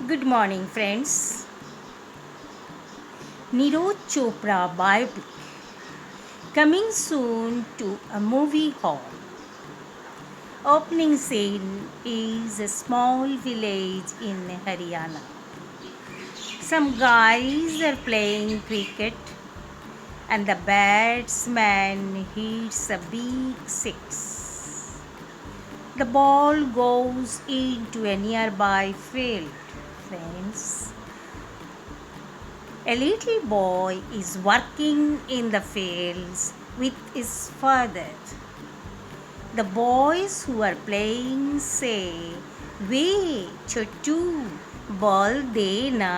Good morning, friends. Neeraj Chopra biopic coming soon to a movie hall. Opening scene is a small village in Haryana. Some guys are playing cricket and the batsman hits a big six. The ball goes into a nearby field. Friends, a little boy is working in the fields with his father. The boys who are playing say, "Wait, Chotu, ball de na."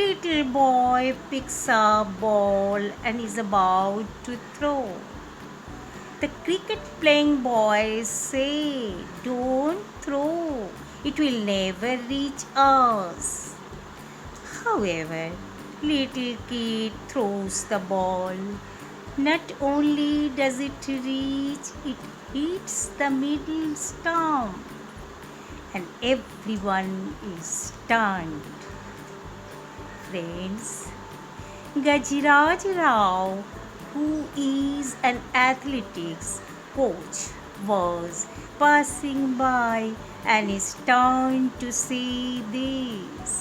Little boy picks up ball and is about to throw. The cricket playing boys say, "Don't throw, it will never reach us." However, little kid throws the ball. Not only does it reach, it hits the middle stump, and everyone is stunned. Friends, Gajraj Rao, who is an athletics coach, was passing by and is stunned to see this.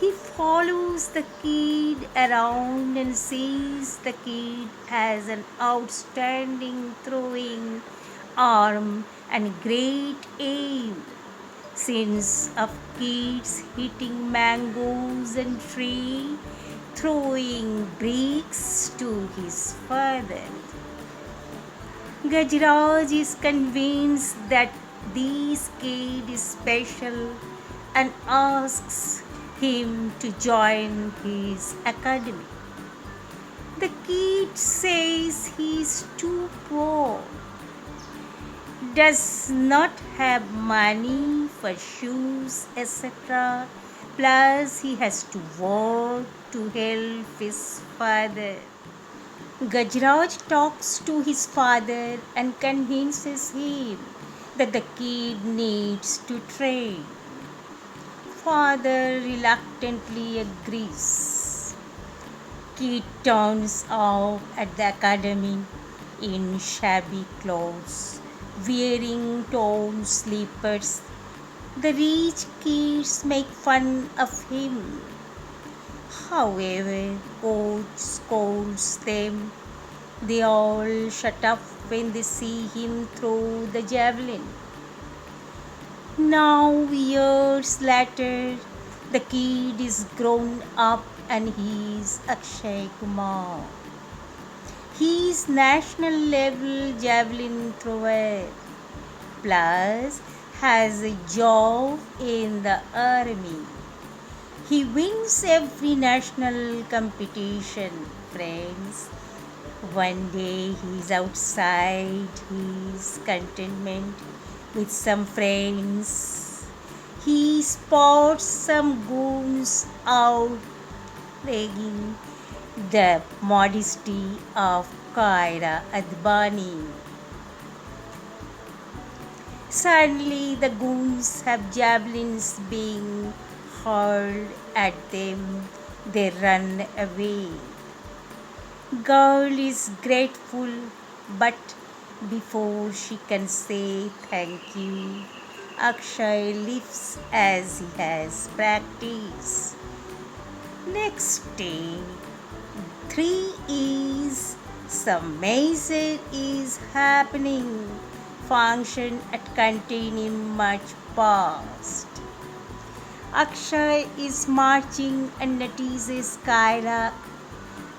He follows the kid around and sees the kid has an outstanding throwing arm and great aim. Scenes of kids hitting mangoes and tree, throwing bricks to his father. Gajraj is convinced that this kid is special and asks him to join his academy. The kid says he is too poor, does not have money for shoes, etc. Plus, he has to work to help his father. Gajraj talks to his father and convinces him that the kid needs to train. Father reluctantly agrees. Kid turns up at the academy in shabby clothes, wearing torn slippers. The rich kids make fun of him. However, coach scolds them. They all shut up when they see him throw the javelin. Now, years later, the kid is grown up and he is Akshay Kumar. He is national level javelin thrower, plus has a job in the army. He wins every national competition, friends. One day he is outside his cantonment with some friends. He spots some goons out plaguing the modesty of Kaira Advani. Suddenly, the goons have javelins being hurled at them. They run away. Girl is grateful, but before she can say thank you, Akshay leaves as he has practiced. Next day, 3 is some major is happening. Function at canteen much past. Akshay is marching and notices Kaira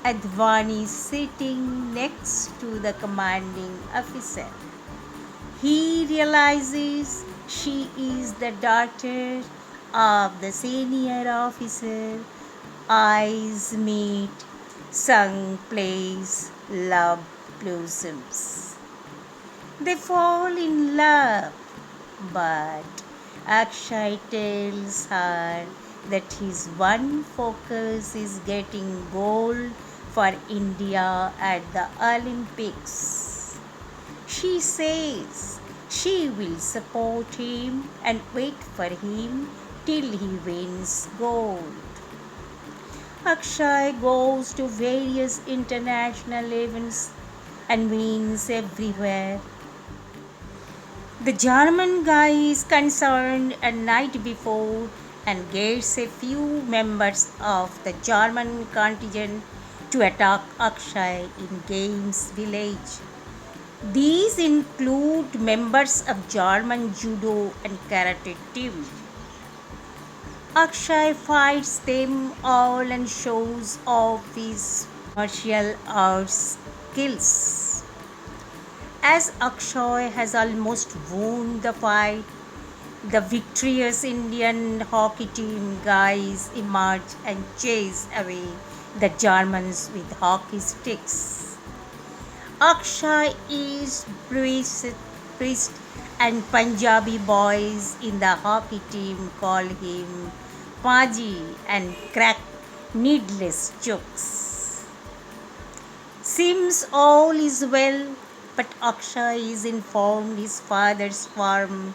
Advani sitting next to the commanding officer. He realizes she is the daughter of the senior officer. Eyes meet, song plays, love blossoms. They fall in love, but Akshay tells her that his one focus is getting gold for India at the Olympics. She says, She will support him and wait for him till he wins gold. Akshay goes to various international events and wins everywhere. The German guy is concerned a night before and gets a few members of the German contingent to attack Akshay in Games village. These include members of German judo and karate team. Akshay fights them all and shows off his martial arts skills. As Akshay has almost won the fight, the victorious Indian hockey team guys emerge and chase away the Germans with hockey sticks. Akshay is priest and Punjabi boys in the hockey team call him Paji and crack needless jokes. Seems all is well, but Akshay is informed his father's farm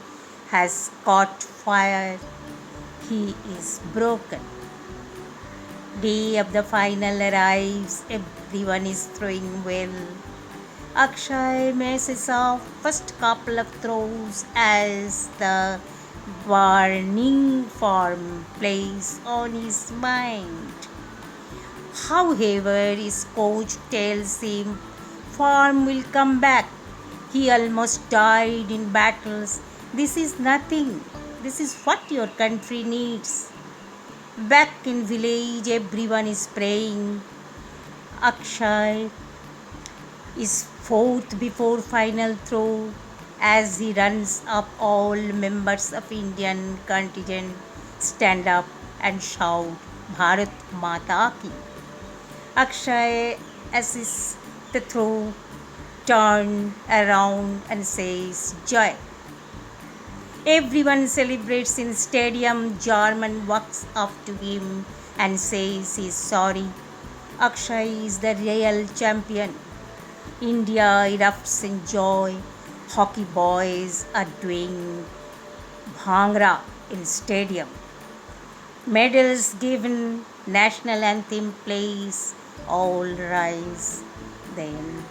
has caught fire. He is broken. Day of the final arrives, everyone is throwing well. Akshay messes up first couple of throws as the burning farm plays on his mind. However, his coach tells him farm will come back. He almost died in battles. This is nothing. This is what your country needs. Back in village, everyone is praying. Akshay is fourth before final throw. As he runs up, all members of Indian contingent stand up and shout Bharat Mata Ki. Akshay assists the throw, turns around and says Joy. Everyone celebrates in stadium. German walks up to him and says he's sorry. Akshay is the real champion. India erupts in joy. Hockey boys are doing bhangra in stadium. Medals given, national anthem plays, all rise. Then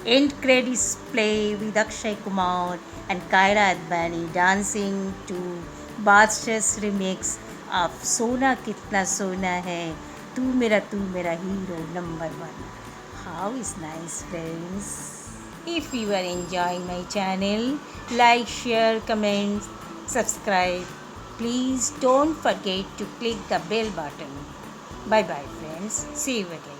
end credits play with Akshay Kumar and Kaira Advani dancing to Badshah's remix of Sona Kitna Sona Hai, Tu Mera hero number one. How is nice, friends? If you are enjoying my channel, like, share, comment, subscribe. Please don't forget to click the bell button. Bye bye, friends. See you again.